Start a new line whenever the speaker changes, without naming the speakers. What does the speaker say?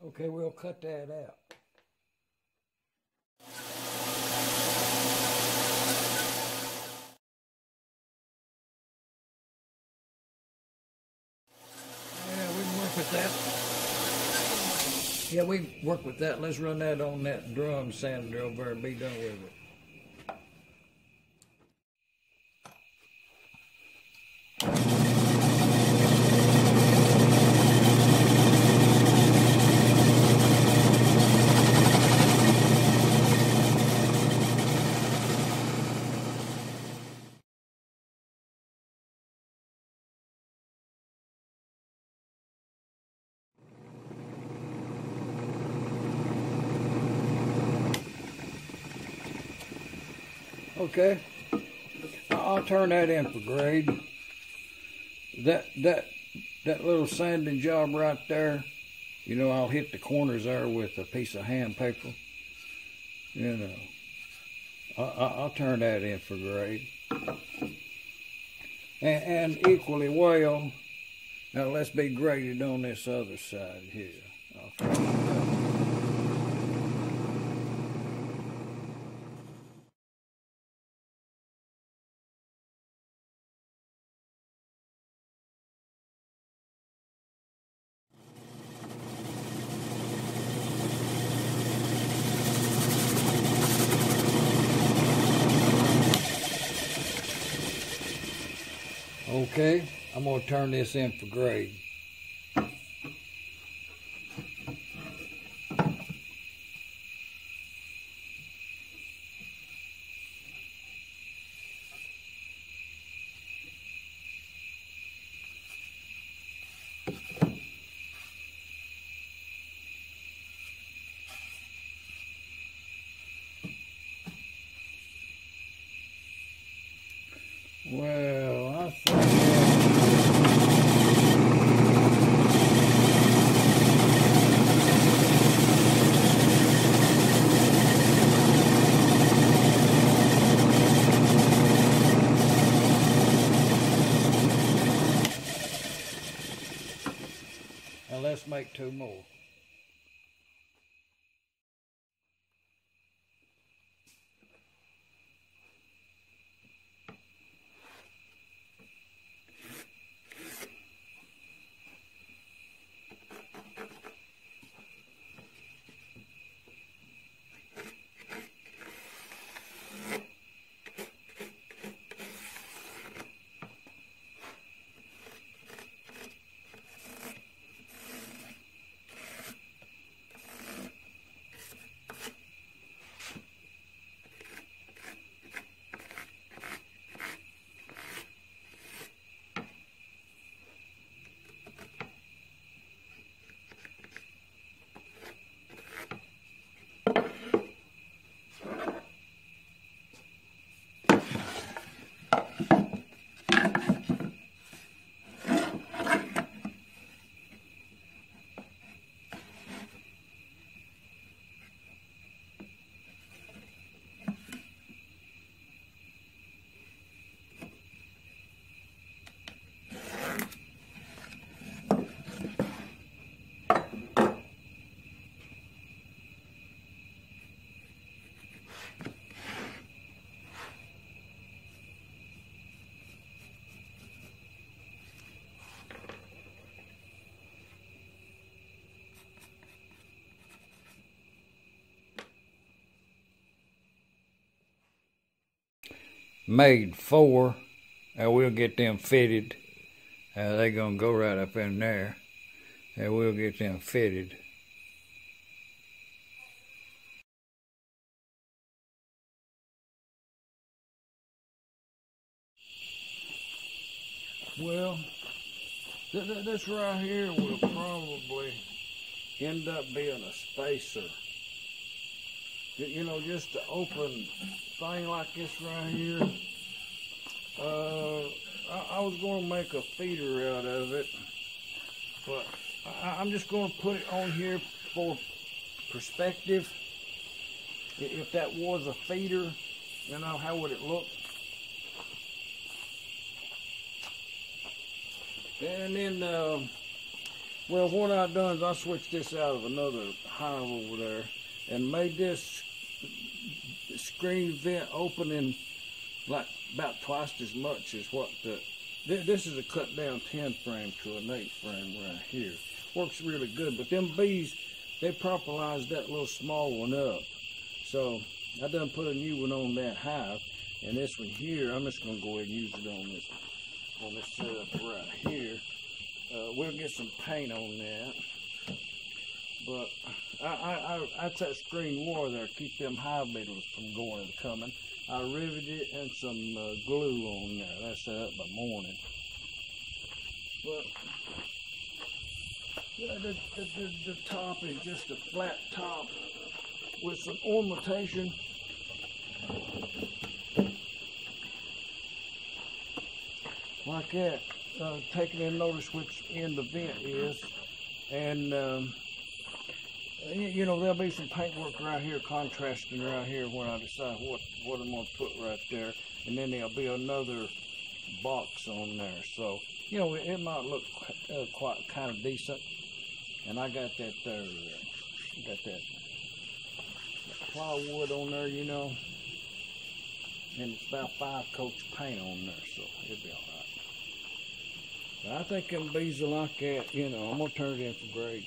Okay, we'll cut that out. Yeah, we can work with that. Yeah, we can work with that. Let's run that on that drum sander over and be done with it. Okay, I'll turn that in for grade. That little sanding job right there, you know, I'll hit the corners there with a piece of hand paper. You know, I'll turn that in for grade. And equally well, now let's be graded on this other side here. Okay, I'm going to turn this in for grade. Well, I think now let's make two more. Made four, and we'll get them fitted. They're gonna go right up in there, and we'll get them fitted. Well, this right here will probably end up being a spacer. You know, just an open thing like this right here. I was going to make a feeder out of it, but I'm just going to put it on here for perspective. If that was a feeder, you know, how would it look? And then Well, what I done is I switched this out of another hive over there and made this screen vent opening like about twice as much as what this is a cut down 10 frame to an 8 frame right here. Works really good, but them bees, they propolized that little small one up. So I done put a new one on that hive, and this one here, I'm just gonna go ahead and use it on this setup right here. We'll get some paint on that, but that's that screen wire there, keep them hive beetles from going and coming. I riveted it and some glue on there. That's set up by morning. But yeah, the top is just a flat top with some ornamentation. Like that. Taking in notice which end the vent is, and you know, there'll be some paintwork right here, contrasting right here when I decide what I'm going to put right there, and then there'll be another box on there. So you know, it might look quite kind of decent. And I got that there, got that plywood on there, you know, and it's about 5 coats of paint on there, so it'll be all right. But I think them bees will like that, you know. I'm gonna turn it in for grade.